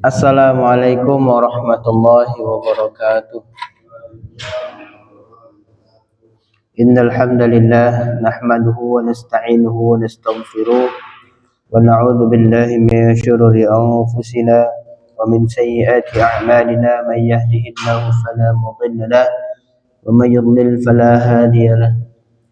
Assalamualaikum warahmatullahi wabarakatuh. Innal hamdalillah nahmaduhu wa nasta'inuhu wa nastaghfiruh wa na'udzu billahi min shururi anfusina wa min sayyiati a'malina man yahdihillahu fala mudilla lahu wa man yudlil fala hadiya lahu.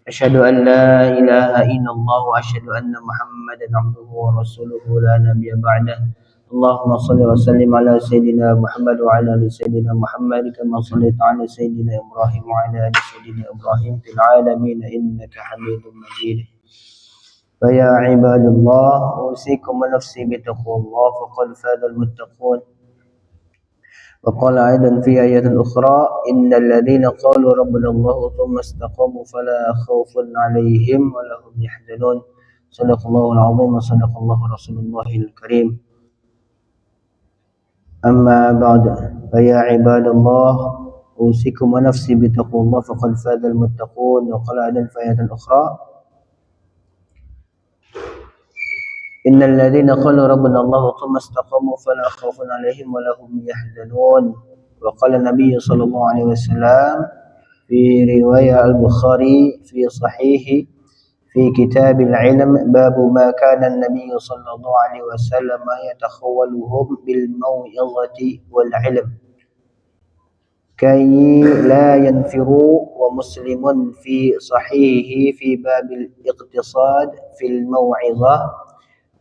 Asyhadu an la ilaha illallah wa asyhadu anna Muhammadan abduhu wa rasuluhu la nabiyya ba'dahu. Allahumma salli wa sallim ala sayyidina Muhammad wa ala ali sayyidina Muhammad kama shallaita ala sayyidina Ibrahim wa ala ali sayyidina Ibrahim fil alamin innaka Hamidum Majid. Fa ya ibadallah usikum wa nafsi bi taqwallah faqad fazal muttaqun. Wa qala aidan fi ayatin ukhra innal ladzina qalu rabbuna Allah thumma istaqamu fala khaufun 'alaihim wa lahum yahzanun. Shadaqallahul 'azim wa shadaqallahu rasulullahil karim. أما بعد فيا عباد الله أوصيكم ونفسي بتقوى الله فقد فاز المتقون. وقال أيضا في آية أخرى إن الذين قالوا ربنا الله ثم استقاموا فلا خوف عليهم ولا هم يحزنون. وقال النبي صلى الله عليه وسلم في رواية البخاري في صحيحه في كتاب العلم باب ما كان النبي صلى الله عليه وسلم يتخولهم بالموعظة والعلم كي لا ينفروا. ومسلم في صحيحه في باب الاقتصاد في الموعظة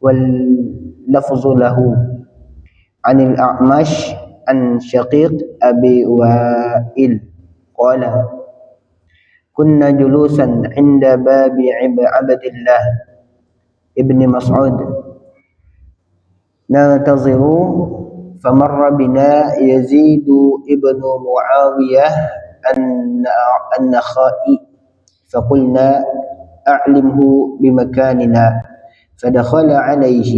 واللفظ له عن الأعمش عن شقيق أبي وائل قال كنا جلوسا عند باب عبد الله ابن مسعود ننتظر فمر بنا يزيد ابن معاوية النخائي فقلنا أعلمه بمكاننا فدخل عليه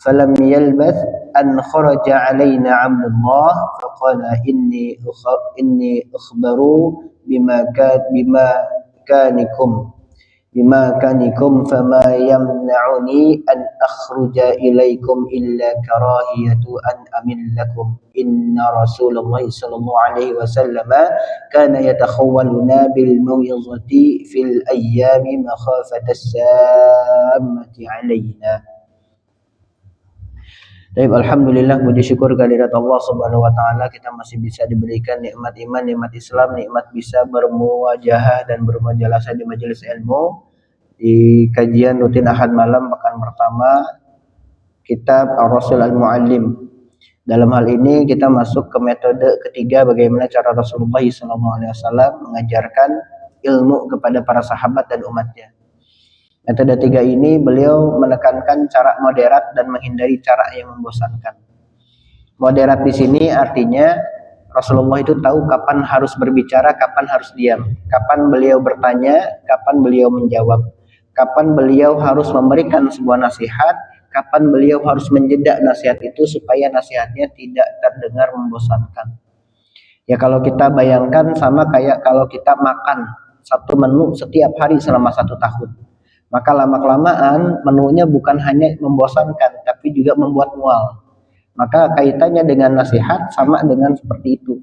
فلم يلبث أن خرج علينا عبد الله فقال إني أخبر بمكانكم فما يمنعني أن أخرج إليكم إلا كراهية أن أمل لكم إن رسول الله صلى الله عليه وسلم كان يتخولنا بالموعظة في الأيام مخافة السامة علينا. Baik, alhamdulillah, puji syukur kehadirat Allah Subhanahu wa taala, kita masih bisa diberikan nikmat iman, nikmat Islam, nikmat bisa bermuwajahah dan bermujalasah di majelis ilmu di kajian rutin Ahad malam pekan pertama kitab Ar-Rasul Al-Muallim. Dalam hal ini kita masuk ke metode ketiga bagaimana cara Rasulullah SAW mengajarkan ilmu kepada para sahabat dan umatnya. Metode tiga ini beliau menekankan cara moderat dan menghindari cara yang membosankan. Moderat di sini artinya Rasulullah itu tahu kapan harus berbicara, kapan harus diam, kapan beliau bertanya, kapan beliau menjawab, kapan beliau harus memberikan sebuah nasihat, kapan beliau harus menjeda nasihat itu supaya nasihatnya tidak terdengar membosankan. Ya kalau kita bayangkan sama kayak kalau kita makan satu menu setiap hari selama 1 tahun. Maka lama-kelamaan menunya bukan hanya membosankan tapi juga membuat mual. Maka kaitannya dengan nasihat sama dengan seperti itu.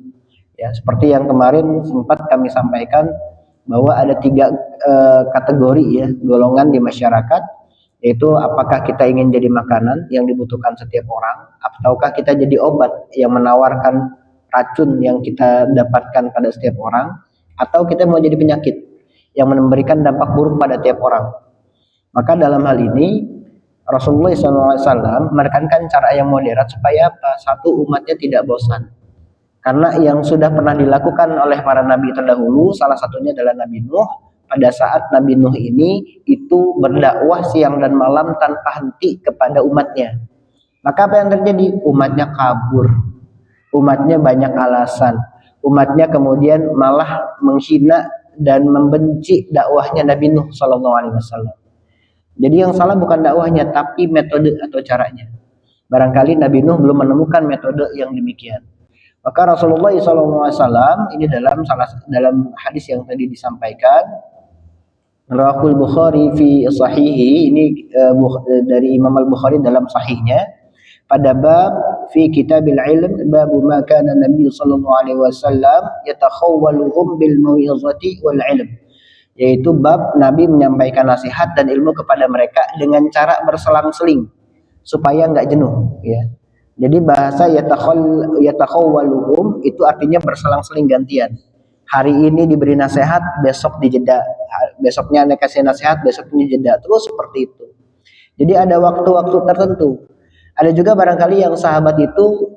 Ya, seperti yang kemarin sempat kami sampaikan bahwa ada 3 kategori ya, golongan di masyarakat, yaitu apakah kita ingin jadi makanan yang dibutuhkan setiap orang ataukah kita jadi obat yang menawarkan racun yang kita dapatkan pada setiap orang, atau kita mau jadi penyakit yang memberikan dampak buruk pada tiap orang. Maka dalam hal ini Rasulullah SAW menekankan cara yang moderat supaya apa? Satu, umatnya tidak bosan. Karena yang sudah pernah dilakukan oleh para nabi terdahulu, salah satunya adalah Nabi Nuh. Pada saat Nabi Nuh ini itu berdakwah siang dan malam tanpa henti kepada umatnya. Maka apa yang terjadi? Umatnya kabur. Umatnya banyak alasan. Umatnya kemudian malah menghina dan membenci dakwahnya Nabi Nuh SAW. Jadi yang salah bukan dakwahnya, tapi metode atau caranya. Barangkali Nabi Nuh belum menemukan metode yang demikian. Maka Rasulullah SAW ini dalam hadis yang tadi disampaikan, Rawahul Bukhari fi sahihi, ini dari Imam Al-Bukhari dalam sahihnya, pada bab fi kitabil ilm bab ma kana Nabi sallallahu alaihi wasallam yatakhawwaluhum bil mau'izati wal ilm, yaitu bab Nabi menyampaikan nasihat dan ilmu kepada mereka dengan cara berselang-seling supaya nggak jenuh ya. Jadi bahasa yatakhawwaluhum itu artinya berselang-seling gantian. Hari ini diberi nasihat, besok dijeda. Besoknya Anda kasih nasihat, besoknya jeda. Terus seperti itu. Jadi ada waktu-waktu tertentu. Ada juga barangkali yang sahabat itu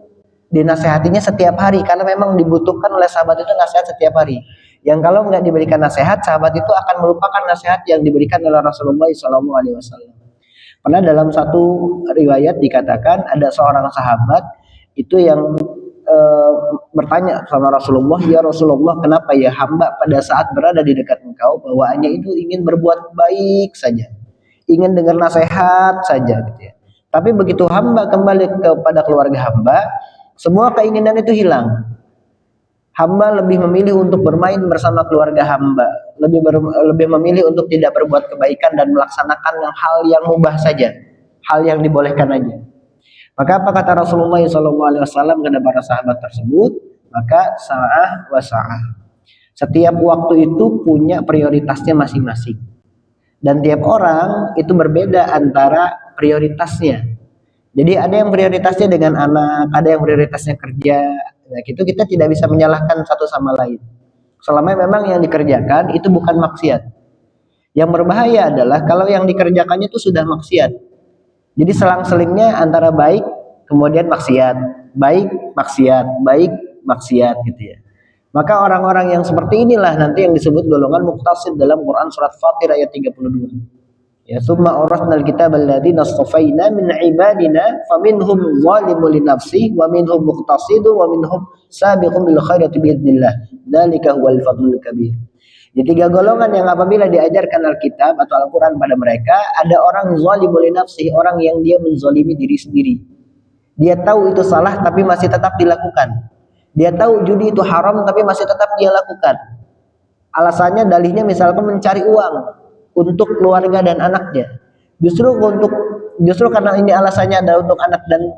dinasehatinya setiap hari karena memang dibutuhkan oleh sahabat itu nasihat setiap hari. Yang kalau nggak diberikan nasihat, sahabat itu akan melupakan nasihat yang diberikan oleh Rasulullah SAW. Pernah dalam satu riwayat dikatakan ada seorang sahabat itu yang bertanya sama Rasulullah, ya Rasulullah, kenapa ya hamba pada saat berada di dekat engkau bawaannya itu ingin berbuat baik saja, ingin dengar nasihat saja gitu ya. Tapi begitu hamba kembali kepada keluarga hamba, semua keinginan itu hilang. Hamba lebih memilih untuk bermain bersama keluarga hamba, lebih memilih untuk tidak berbuat kebaikan dan melaksanakan hal yang mubah saja, hal yang dibolehkan aja. Maka apa kata Rasulullah SAW kepada para sahabat tersebut? Maka sa'ah wa sa'ah. Setiap waktu itu punya prioritasnya masing-masing. Dan tiap orang itu berbeda antara prioritasnya. Jadi ada yang prioritasnya dengan anak, ada yang prioritasnya kerja. Nah, gitu kita tidak bisa menyalahkan satu sama lain. Selama memang yang dikerjakan itu bukan maksiat. Yang berbahaya adalah kalau yang dikerjakannya itu sudah maksiat. Jadi selang-selingnya antara baik kemudian maksiat, baik maksiat gitu ya. Maka orang-orang yang seperti inilah nanti yang disebut golongan muqtasid dalam Quran surat Fatir ayat 32. Ya, summa awrasnal kitaba alladziina astafaina min ibadina faminhum zalimun li nafsihi wa minhum muqtasidun wa minhum sabiqun bil khairati bi idznillah. Dzalika huwal fadlul kabir. Jadi tiga golongan yang apabila diajarkan Alkitab atau Al-Quran pada mereka, ada orang zalimul li nafsihi, orang yang dia menzalimi diri sendiri. Dia tahu itu salah tapi masih tetap dilakukan. Dia tahu judi itu haram tapi masih tetap dia lakukan. Alasannya dalihnya misalkan mencari uang untuk keluarga dan anaknya. Justru karena ini alasannya adalah untuk anak dan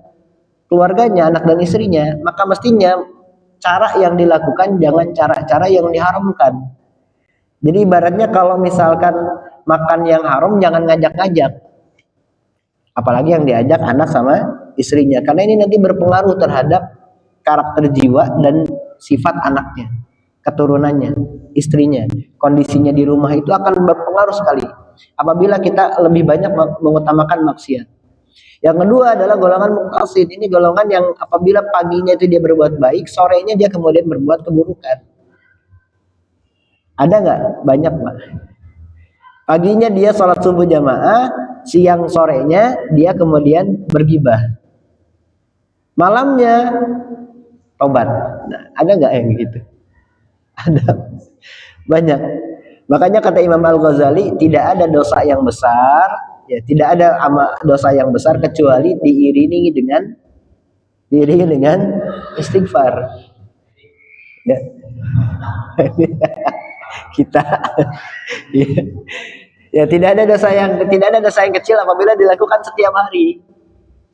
keluarganya, anak dan istrinya, maka mestinya cara yang dilakukan jangan cara-cara yang diharamkan. Jadi ibaratnya kalau misalkan makan yang haram jangan ngajak-ngajak. Apalagi yang diajak anak sama istrinya. Karena ini nanti berpengaruh terhadap karakter jiwa dan sifat anaknya, keturunannya, istrinya. Kondisinya di rumah itu akan berpengaruh sekali apabila kita lebih banyak mengutamakan maksiat. Yang kedua adalah golongan muqtasid. Ini golongan yang apabila paginya itu dia berbuat baik, sorenya dia kemudian berbuat keburukan. Ada nggak? Banyak, Pak. Paginya dia sholat subuh jamaah, siang sorenya dia kemudian bergibah. Malamnya tobat. Nah, ada nggak yang gitu? Ada. Banyak. Makanya kata Imam Al-Ghazali, tidak ada dosa yang besar, ya tidak ada dosa yang besar kecuali diiringi dengan istighfar. Ya. Kita ya tidak ada dosa yang kecil apabila dilakukan setiap hari.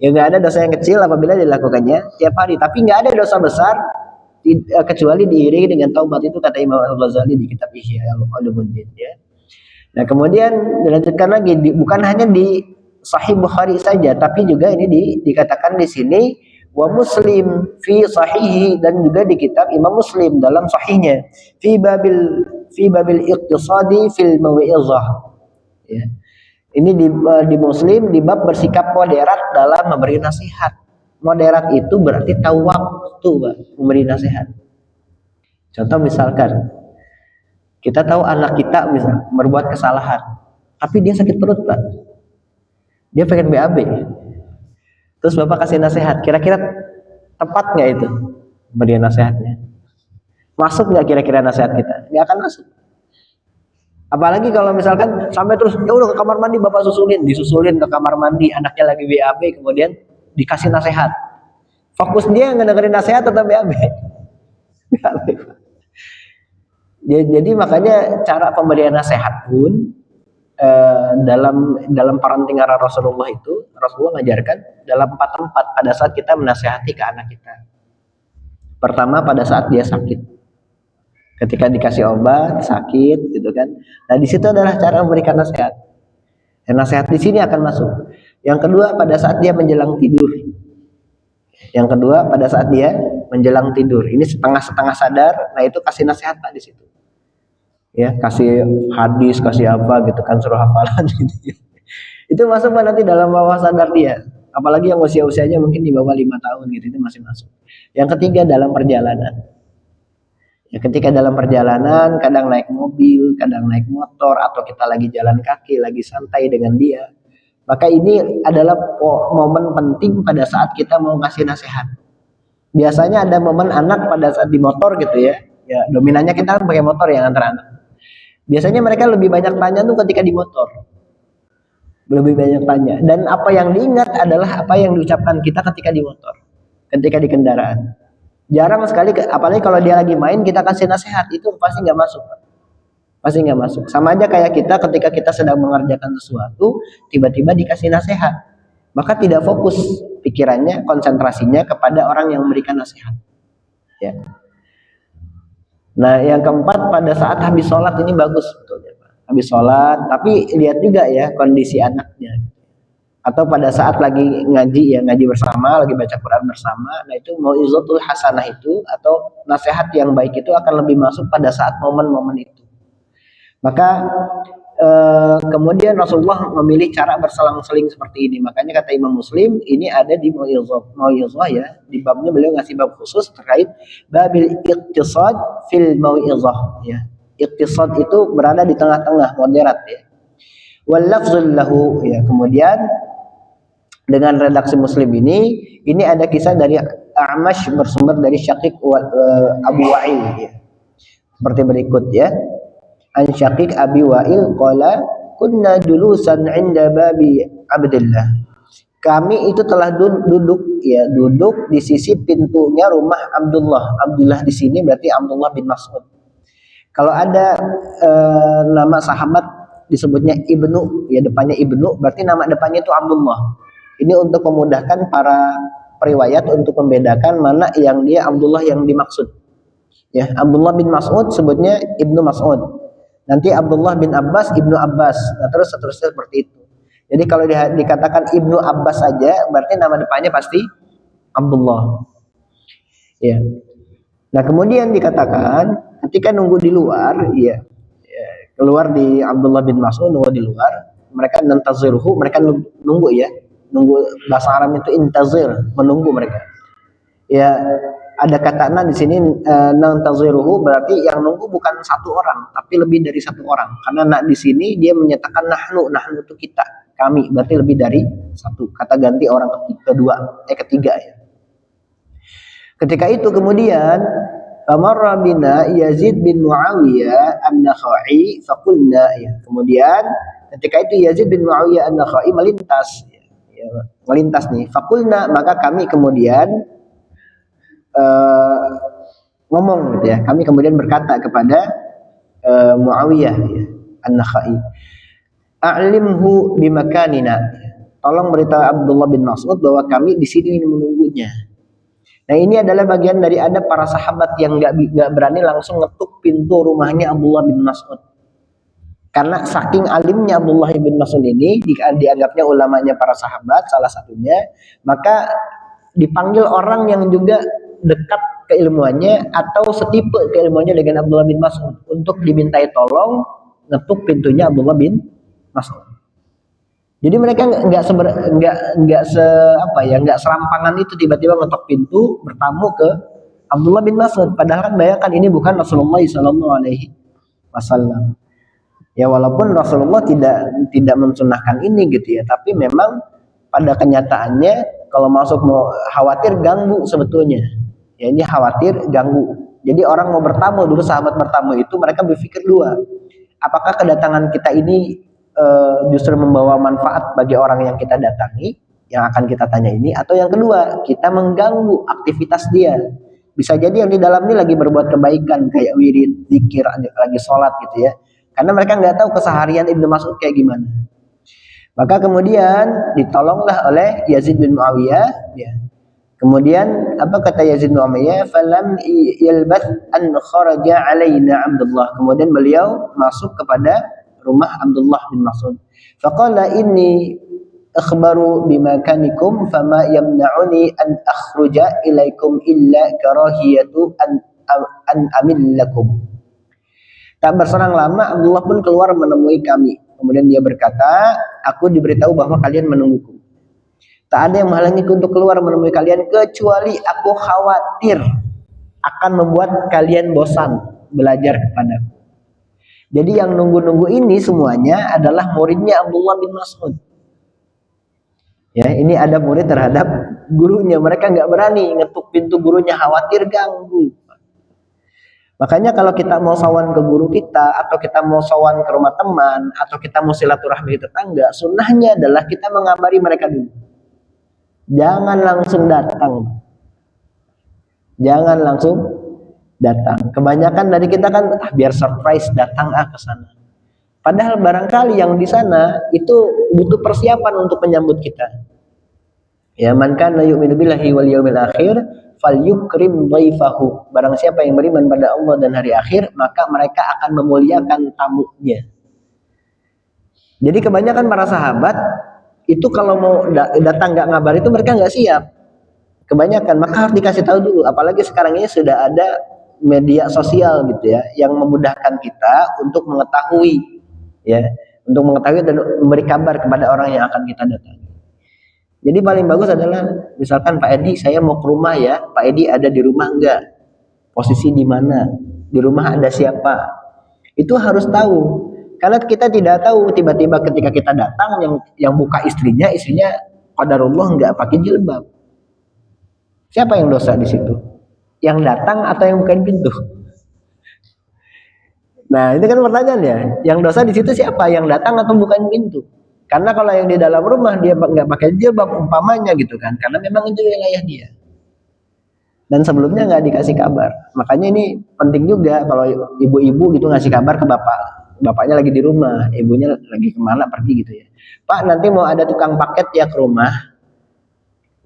Ya nggak ada dosa yang kecil apabila dilakukannya setiap hari. Tapi nggak ada dosa besar kecuali diiringi dengan taubat, itu kata Imam Al-Ghazali di kitab Ihya Ulumuddin ya. Nah kemudian dilanjutkan lagi, bukan hanya di Sahih Bukhari saja, tapi juga ini dikatakan di sini wa Muslim fi sahihi, dan juga di kitab Imam Muslim dalam sahihnya fi babil iqtisadi fil mau'izah ya. Ini di Muslim di bab bersikap moderat dalam memberi nasihat. Moderat itu berarti tahu waktu, Pak, memberi nasihat. Contoh misalkan kita tahu anak kita misal berbuat kesalahan tapi dia sakit perut, Pak, dia pengen BAB, terus Bapak kasih nasihat, kira-kira tepat nggak itu beri nasihatnya? Masuk nggak kira-kira nasihat kita? Nggak akan masuk. Apalagi kalau misalkan sampai terus ya udah ke kamar mandi Bapak disusulin ke kamar mandi, anaknya lagi BAB, kemudian dikasih nasihat. Fokus dia ngedengerin nasihat tetap BAB. Jadi makanya cara pemberian nasihat pun dalam parenting era Rasulullah itu, Rasulullah mengajarkan dalam 4 tempat pada saat kita menasehati ke anak kita. Pertama, pada saat dia sakit, ketika dikasih obat sakit gitu kan. Nah di situ adalah cara memberikan nasihat. Dan nasihat di sini akan masuk. Yang kedua, pada saat dia menjelang tidur. Yang kedua, pada saat dia menjelang tidur. Ini setengah-setengah sadar. Nah itu kasih nasihat Pak di situ. Ya, kasih hadis, kasih apa gitu kan, suruh hafalan gitu. Itu masuk Pak nanti dalam bawah sadar dia. Apalagi yang usia-usianya mungkin di bawah 5 tahun gitu, itu masih masuk. Yang ketiga, dalam perjalanan. Ya, ketika dalam perjalanan, kadang naik mobil, kadang naik motor, atau kita lagi jalan kaki, lagi santai dengan dia, maka ini adalah momen penting pada saat kita mau ngasih nasihat. Biasanya ada momen anak pada saat di motor gitu ya, ya dominannya kita kan pakai motor ya antara anak. Biasanya mereka lebih banyak tanya tuh ketika di motor, lebih banyak tanya. Dan apa yang diingat adalah apa yang diucapkan kita ketika di motor, ketika di kendaraan. Jarang sekali, apalagi kalau dia lagi main kita kasih nasihat, itu pasti nggak masuk, pasti nggak masuk. Sama aja kayak kita ketika kita sedang mengerjakan sesuatu, tiba-tiba dikasih nasihat, maka tidak fokus pikirannya, konsentrasinya kepada orang yang memberikan nasihat. Ya. Nah, yang keempat, pada saat habis sholat, ini bagus sebetulnya, habis sholat, tapi lihat juga ya kondisi anaknya. Atau pada saat lagi ngaji ya, ngaji bersama, lagi baca Quran bersama. Nah itu mau'izatul hasanah itu, atau nasihat yang baik itu akan lebih masuk pada saat momen-momen itu. Maka kemudian Rasulullah memilih cara berselang-seling seperti ini. Makanya kata Imam Muslim, ini ada di mau'izah ya, di babnya beliau ngasih bab khusus terkait babil iqtisad fil mau'izah ya. Iqtisad itu berada di tengah-tengah, moderat ya. Wal lafzul lahu ya. Kemudian dengan redaksi Muslim ini ada kisah dari A'mash bersumber dari Syaqiq Abu Wa'il ya. Seperti berikut ya. An Syaqiq Abi Wa'il qala kunna julusan 'inda babi Abdullah. Kami itu telah duduk di sisi pintunya rumah Abdullah. Abdullah di sini berarti Abdullah bin Mas'ud. Kalau ada nama sahabat disebutnya Ibnu ya, depannya Ibnu, berarti nama depannya itu Abdullah. Ini untuk memudahkan para periwayat untuk membedakan mana yang dia Abdullah yang dimaksud. Ya, Abdullah bin Mas'ud sebutnya Ibnu Mas'ud. Nanti Abdullah bin Abbas, Ibnu Abbas. Nah, terus seterusnya seperti itu. Jadi kalau dikatakan Ibnu Abbas saja, berarti nama depannya pasti Abdullah. Ya. Nah, kemudian dikatakan ketika nunggu di luar, ya, keluar di Abdullah bin Mas'ud nunggu di luar, mereka nantaziruhu, mereka nunggu ya. Nunggu, bahasa Arab itu intazir, menunggu mereka. Ya, ada kata na di sini, nantaziruhu berarti yang nunggu bukan satu orang, tapi lebih dari satu orang. Karena na di sini dia menyatakan nahnu itu kita, kami, berarti lebih dari satu. Kata ganti orang ketiga ya. Ketika itu kemudian Amarra bina Yazid bin Muawiyah an-Nakhai faqulna ya. Kemudian ketika itu Yazid bin Muawiyah an-Nakhai melintas nih. Fakulna, maka kami kemudian ngomong gitu ya. Kami kemudian berkata kepada Muawiyah ya, An-Nakhai, a'limhu bimakanina. Tolong beritahu Abdullah bin Mas'ud bahwa kami di sini menunggunya. Nah, ini adalah bagian dari ada para sahabat yang nggak berani langsung ngetuk pintu rumahnya Abdullah bin Mas'ud. Karena saking alimnya Abdullah bin Mas'ud ini, dianggapnya ulamanya para sahabat salah satunya, maka dipanggil orang yang juga dekat keilmuannya atau setipe keilmuannya dengan Abdullah bin Mas'ud untuk dimintai tolong ngetuk pintunya Abdullah bin Mas'ud. Jadi mereka nggak serampangan itu tiba-tiba ngetok pintu bertamu ke Abdullah bin Mas'ud. Padahal kan bayangkan ini bukan Rasulullah SAW. Ya, walaupun Rasulullah tidak mensunahkan ini gitu ya, tapi memang pada kenyataannya kalau masuk mau khawatir ganggu sebetulnya. Ya, ini khawatir ganggu. Jadi orang mau bertamu dulu, sahabat bertamu itu mereka berpikir dua. Apakah kedatangan kita ini justru membawa manfaat bagi orang yang kita datangi, yang akan kita tanya ini, atau yang kedua, kita mengganggu aktivitas dia. Bisa jadi yang di dalam ini lagi berbuat kebaikan kayak wirid, zikir, lagi sholat gitu ya. karena mereka nggak tahu keseharian Ibnu Mas'ud kayak gimana. Maka kemudian ditolonglah oleh Yazid bin Muawiyah, ya. Kemudian apa kata Yazid bin Muawiyah? Falam yalbath an kharaja alaina Abdullah. Kemudian beliau masuk kepada rumah Abdullah bin Mas'ud. Faqala inni akhbaru bimakanikum fama yamna'uni an akhruja ilaikum illa karahiyatu an amillakum. Tak berselang lama Abdullah pun keluar menemui kami. Kemudian dia berkata, aku diberitahu bahwa kalian menungguku. Tak ada yang menghalangiku untuk keluar menemui kalian kecuali aku khawatir akan membuat kalian bosan belajar kepadaku. Jadi yang nunggu-nunggu ini semuanya adalah muridnya Abdullah bin Mas'ud. Ya, ini ada murid terhadap gurunya. Mereka nggak berani ngetuk pintu gurunya, khawatir ganggu. Makanya kalau kita mau sawan ke guru kita, atau kita mau sawan ke rumah teman, atau kita mau silaturahmi tetangga, sunnahnya adalah kita mengabari mereka dulu. Jangan langsung datang. Jangan langsung datang. Kebanyakan dari kita kan biar surprise datang ke sana. Padahal barangkali yang di sana itu butuh persiapan untuk menyambut kita. Ya, man kana yu'minu billahi wal yawmil akhir falyukrim dhaifahu. Barang siapa yang beriman pada Allah dan hari akhir, maka mereka akan memuliakan tamunya. Jadi kebanyakan para sahabat itu kalau mau datang nggak ngabar itu mereka nggak siap. Kebanyakan, maka harus dikasih tahu dulu. Apalagi sekarang ini sudah ada media sosial gitu ya, yang memudahkan kita untuk mengetahui, ya, untuk mengetahui dan memberi kabar kepada orang yang akan kita datangi. Jadi paling bagus adalah misalkan Pak Edi, saya mau ke rumah ya, Pak Edi ada di rumah enggak? Posisi di mana? Di rumah ada siapa? Itu harus tahu. Karena kita tidak tahu tiba-tiba ketika kita datang yang buka istrinya qadarullah enggak pakai jilbab. Siapa yang dosa di situ? Yang datang atau yang bukain pintu? Nah, itu kan pertanyaannya. Yang dosa di situ siapa? Yang datang atau bukain pintu? Karena kalau yang di dalam rumah dia nggak pakai jilbab umpamanya gitu kan, karena memang itu wilayah dia. Dan sebelumnya nggak dikasih kabar. Makanya ini penting juga kalau ibu-ibu gitu ngasih kabar ke bapaknya lagi di rumah, ibunya lagi kemana pergi gitu ya. Pak, nanti mau ada tukang paket ya ke rumah,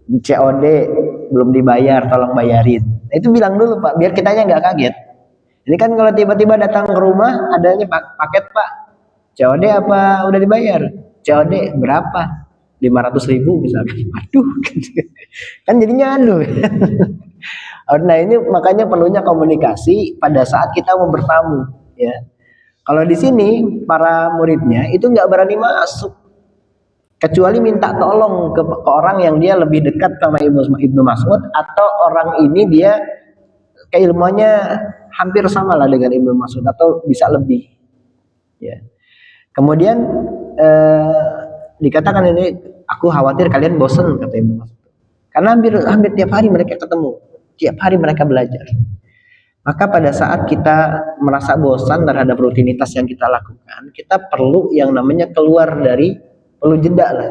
COD belum dibayar, tolong bayarin. Nah, itu bilang dulu Pak, biar kitanya nggak kaget. Ini kan kalau tiba-tiba datang ke rumah, adanya paket Pak, COD apa udah dibayar? COD berapa? 500.000 misalkan. Aduh, kan jadinya aduh. Nah ini makanya perlunya komunikasi pada saat kita mau bertamu. Ya, kalau di sini para muridnya itu nggak berani masuk, kecuali minta tolong ke orang yang dia lebih dekat sama Ibnu Mas'ud, atau orang ini dia keilmuannya hampir sama lah dengan Ibnu Mas'ud atau bisa lebih. Ya. Kemudian dikatakan ini aku khawatir kalian bosan kata Ibnu Mas'ud. Karena hampir tiap hari mereka ketemu, tiap hari mereka belajar. Maka pada saat kita merasa bosan terhadap rutinitas yang kita lakukan, kita perlu yang namanya keluar dari, perlu jeda lah,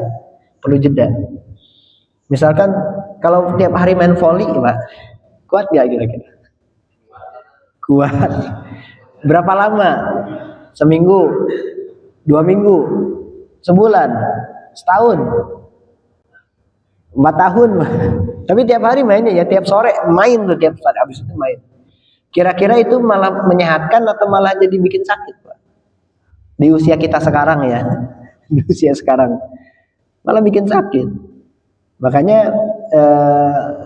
perlu jeda. Misalkan kalau tiap hari main volley, Pak, kuat nggak kira-kira? Kuat. Berapa lama? Seminggu, 2 minggu, sebulan, setahun, 4 tahun. Tapi tiap hari mainnya ya, tiap sore main tuh, tiap saat habis itu main. Kira-kira itu malah menyehatkan atau malah jadi bikin sakit, Pak? Di usia kita sekarang ya, di usia sekarang malah bikin sakit. Makanya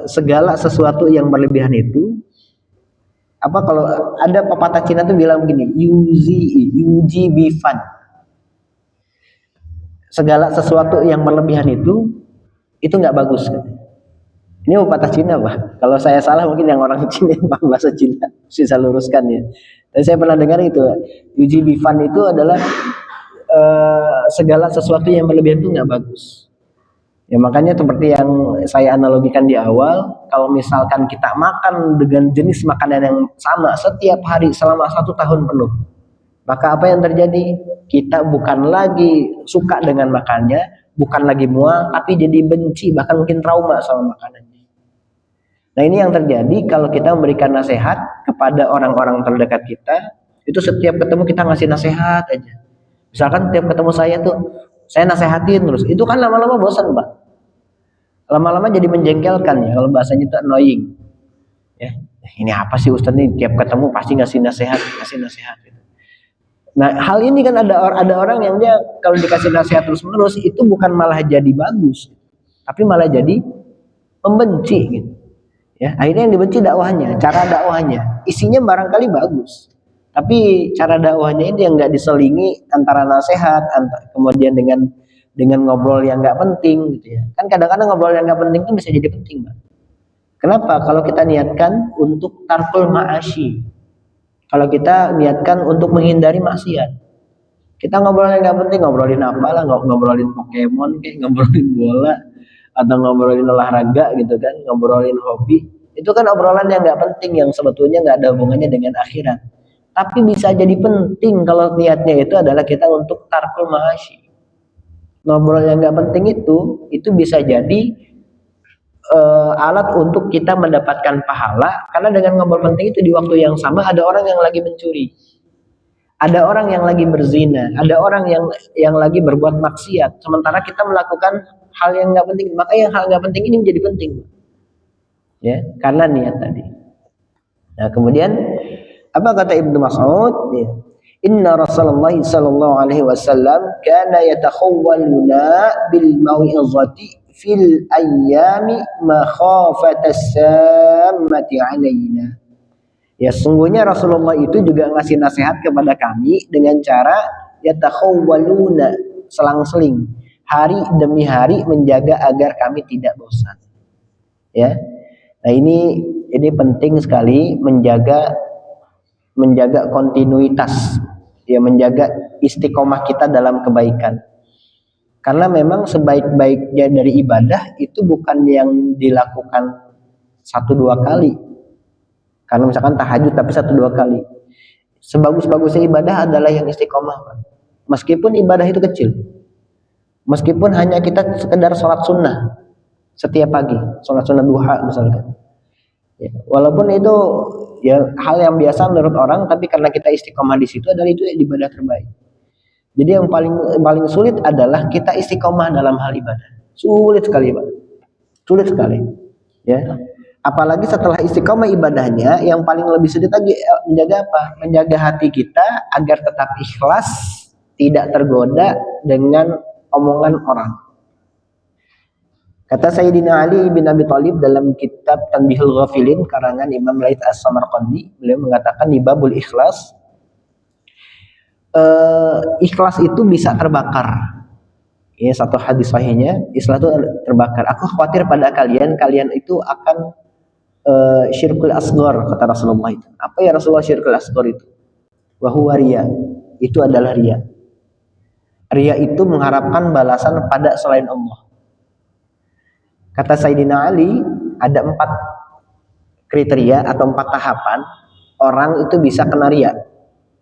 segala sesuatu yang berlebihan itu, apa kalau ada pepatah Cina tuh bilang begini, yuji bifan. Segala sesuatu yang berlebihan itu nggak bagus. Ini pepatah Cina, Pak. Kalau saya salah mungkin yang orang Cina yang paham bahasa Cina bisa luruskan ya. Dan saya pernah dengar itu, yuji bifan itu adalah segala sesuatu yang berlebihan itu nggak bagus. Ya makanya seperti yang saya analogikan di awal, kalau misalkan kita makan dengan jenis makanan yang sama setiap hari selama 1 tahun penuh, maka apa yang terjadi? Kita bukan lagi suka dengan makannya, bukan lagi mual, tapi jadi benci, bahkan mungkin trauma sama makanannya. Nah ini yang terjadi kalau kita memberikan nasihat kepada orang-orang terdekat kita, Itu setiap ketemu kita ngasih nasihat aja. Misalkan setiap ketemu saya tuh, saya nasehatin terus. Itu kan lama-lama bosan, Pak. Lama-lama jadi menjengkelkan ya, kalau bahasanya itu annoying. Ya, ini apa sih Ustaz nih, tiap ketemu pasti ngasih nasihat, ngasih nasihat. Nah, hal ini kan ada orang yang dia kalau dikasih nasihat terus-menerus itu bukan malah jadi bagus, tapi malah jadi pembenci gitu. Ya, akhirnya yang dibenci dakwahnya, cara dakwahnya. Isinya barangkali bagus. Tapi cara dakwahnya ini yang nggak diselingi antara nasihat, kemudian dengan ngobrol yang nggak penting gitu ya. Kan kadang-kadang ngobrol yang nggak penting itu bisa jadi penting, Mbak. Kenapa? Kalau kita niatkan untuk tarkul ma'asyi. Kalau kita niatkan untuk menghindari maksiat. Kita ngobrol yang nggak penting, ngobrolin apalah, ngobrolin Pokemon, kayak ngobrolin bola, atau ngobrolin olahraga gitu kan, ngobrolin hobi. Itu kan obrolan yang nggak penting, yang sebetulnya nggak ada hubungannya dengan akhirat. Tapi bisa jadi penting kalau niatnya itu adalah kita untuk tarkul ma'asyi. Ngobrol yang nggak penting itu bisa jadi alat untuk kita mendapatkan pahala, karena dengan ngobrol penting itu di waktu yang sama ada orang yang lagi mencuri, ada orang yang lagi berzina, ada orang yang lagi berbuat maksiat, sementara kita melakukan hal yang nggak penting. Maka yang hal nggak penting ini menjadi penting, ya, karena niat tadi. Nah, kemudian apa kata Ibnu Mas'ud? Ya. Inna Rasulullah sallallahu alaihi wasallam kana yatakhawwaluna bil mau'izati fil ayyami makhafatas sammati alaina. Ya, sungguhnya Rasulullah itu juga ngasih nasihat kepada kami dengan cara yatakhawwaluna, selang-seling, hari demi hari menjaga agar kami tidak bosan. Ya. Nah, ini penting sekali menjaga kontinuitas, ya, menjaga istiqomah kita dalam kebaikan. Karena memang sebaik-baiknya dari ibadah itu bukan yang dilakukan 1-2 kali. Karena misalkan tahajud tapi 1-2 kali. Sebagus-bagusnya ibadah adalah yang istiqomah. Meskipun ibadah itu kecil. Meskipun hanya kita sekedar sholat sunnah setiap pagi, sholat sunnah duha misalkan. Ya, walaupun itu ya hal yang biasa menurut orang, tapi karena kita istiqomah di situ adalah itu ibadah terbaik. Jadi yang paling sulit adalah kita istiqomah dalam hal ibadah. Sulit sekali, Pak. Sulit sekali. Ya. Apalagi setelah istiqomah ibadahnya, yang paling lebih sulit lagi menjaga apa? Menjaga hati kita agar tetap ikhlas, tidak tergoda dengan omongan orang. Kata Sayyidina Ali bin Abi Thalib dalam kitab Tanbihul Ghafilin karangan Imam Laits As-Samarqandi, beliau mengatakan di babul ikhlas, ikhlas itu bisa terbakar. Ini satu hadis sahihnya, ikhlas itu terbakar. Aku khawatir pada kalian itu akan syirkul asghar, kata Rasulullah itu. Apa ya Rasulullah syirkul asghar itu? Wa huwa riya. Itu adalah riya. Riya itu mengharapkan balasan pada selain Allah. Kata Sayyidina Ali, ada 4 kriteria atau 4 tahapan orang itu bisa kena riya.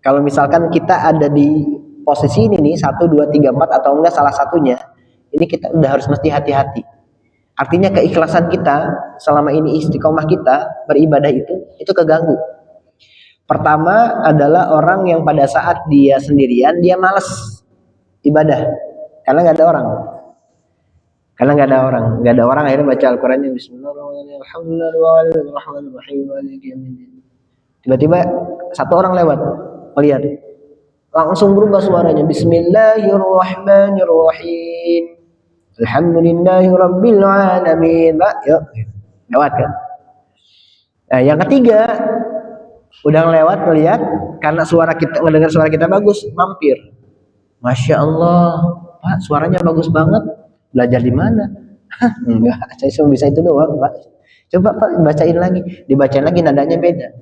Kalau misalkan kita ada di posisi ini nih, 1, 2, 3, 4 atau enggak salah satunya, ini kita udah harus mesti hati-hati. Artinya keikhlasan kita selama ini, istiqomah kita beribadah itu keganggu. Pertama adalah orang yang pada saat dia sendirian dia malas ibadah karena nggak ada orang. Nggak ada orang akhirnya baca Al-Qur'annya Bismillahirrahmanirrahim. Tiba-tiba satu orang lewat, melihat, langsung berubah suaranya, Bismillahirrahmanirrahim. Alhamdulillahirabbil alamin. Yuk, lewat kan. Nah, yang ketiga, udah lewat melihat, karena mendengar suara kita bagus, mampir. Masya Allah, Pak, suaranya bagus banget. Belajar di mana? Enggak, saya cuma bisa itu doang, Pak. Coba Pak bacain lagi, dibacain lagi nadanya beda.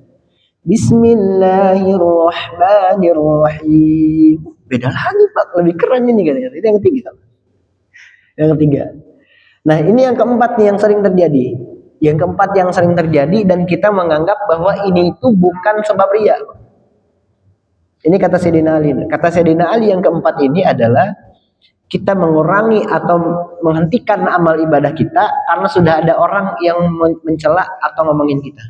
Bismillahirrahmanirrahim. Beda lagi, Pak, lebih keren ini kan. Itu yang ketiga. Nah, ini yang keempat nih yang sering terjadi. Yang keempat yang sering terjadi dan kita menganggap bahwa ini itu bukan sebab riya. Ini kata Sayyidina Ali. Kata Sayyidina Ali yang keempat ini adalah kita mengurangi atau menghentikan amal ibadah kita karena sudah ada orang yang mencela atau ngomongin kita.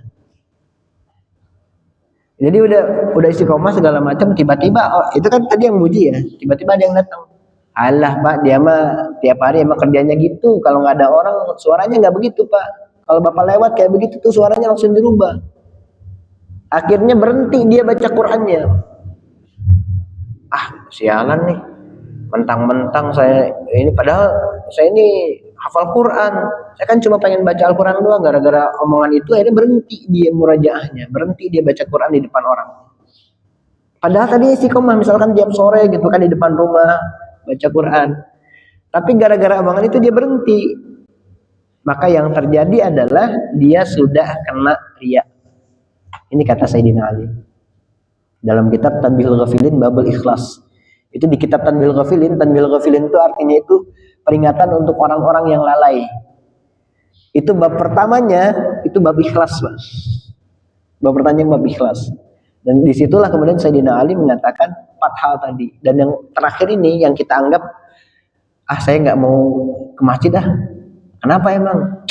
Jadi udah istiqomah segala macam, tiba-tiba oh, itu kan tadi yang muji ya, tiba-tiba ada yang datang. Alah Pak, dia mah tiap hari emang kerjanya gitu. Kalau nggak ada orang, suaranya nggak begitu Pak. Kalau Bapak lewat kayak begitu tuh suaranya langsung dirubah. Akhirnya berhenti dia baca Qur'annya. Ah, sialan nih. Mentang-mentang saya ini, padahal saya ini hafal Quran. Saya kan cuma pengen baca Al-Quran doang. Gara-gara omongan itu akhirnya berhenti dia murajaahnya, berhenti dia baca Quran di depan orang. Padahal tadi istiqomah, misalkan tiap sore gitu kan di depan rumah baca Quran. Tapi gara-gara omongan itu dia berhenti. Maka yang terjadi adalah dia sudah kena riya. Ini kata Sayyidina Ali dalam kitab Tanbihul Ghafilin Babul Ikhlas. Itu di kitab Tanbihul Ghafilin itu artinya itu peringatan untuk orang-orang yang lalai. Itu bab pertamanya itu bab ikhlas, Pak. Bab pertamanya bab ikhlas. Dan disitulah kemudian Sayyidina Ali mengatakan 4 hal tadi. Dan yang terakhir ini yang kita anggap, saya nggak mau ke masjid dah. Kenapa emang?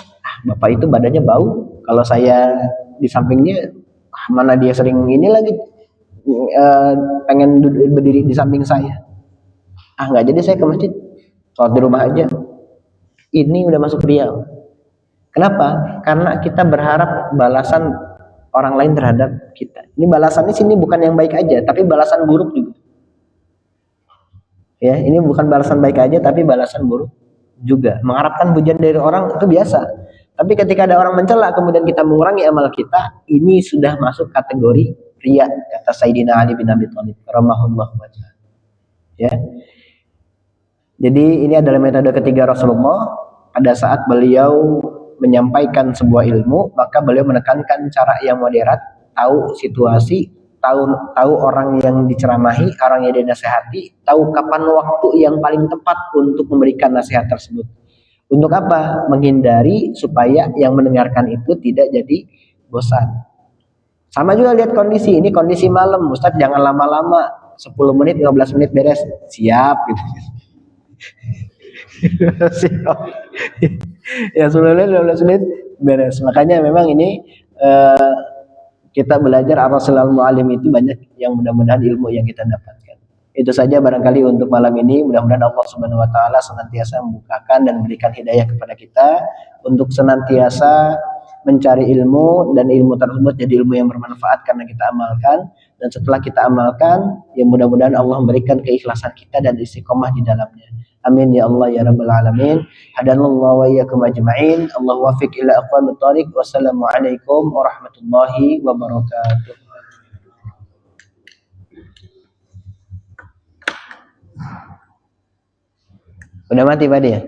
Bapak itu badannya bau. Kalau saya di sampingnya, mana dia sering ini lagi, pengen berdiri di samping saya. Nggak jadi saya ke masjid, sholat di rumah aja. Ini udah masuk riya. Kenapa? Karena kita berharap balasan orang lain terhadap kita. Ini balasannya sini bukan yang baik aja, tapi balasan buruk juga. Ya, ini bukan balasan baik aja, tapi balasan buruk juga. Mengharapkan pujian dari orang itu biasa. Tapi ketika ada orang mencela, kemudian kita mengurangi amal kita, ini sudah masuk kategori riya, kata Sayyidina Ali bin Abi Thalib rahimahullahu ta'ala. Ya. Jadi ini adalah metode ketiga Rasulullah. Pada saat beliau menyampaikan sebuah ilmu, maka beliau menekankan cara yang moderat, tahu situasi, tahu orang yang diceramahi, orang yang dinasehati, tahu kapan waktu yang paling tepat untuk memberikan nasihat tersebut. Untuk apa? Menghindari supaya yang mendengarkan itu tidak jadi bosan. Sama juga lihat kondisi, ini kondisi malam, Ustadz jangan lama-lama, 10 menit, 15 menit beres, siap gitu. Siap. Ya 10 menit, 15 menit beres. Makanya memang ini kita belajar ar-rasul al-mu'alim itu banyak yang mudah-mudahan ilmu yang kita dapatkan. Itu saja barangkali untuk malam ini. Mudah-mudahan Allah Subhanahu wa taala senantiasa membukakan dan memberikan hidayah kepada kita untuk senantiasa mencari ilmu, dan ilmu tersebut jadi ilmu yang bermanfaat karena kita amalkan. Dan setelah kita amalkan, ya mudah-mudahan Allah memberikan keikhlasan kita dan istiqomah di dalamnya. Amin ya Allah ya rabbal alamin. Hadanallahu wa iyyakum ajma'in. Allah wafiq ila aqwamit thariq. Wassalamualaikum warahmatullahi wabarakatuh. Udah mati Pak dia?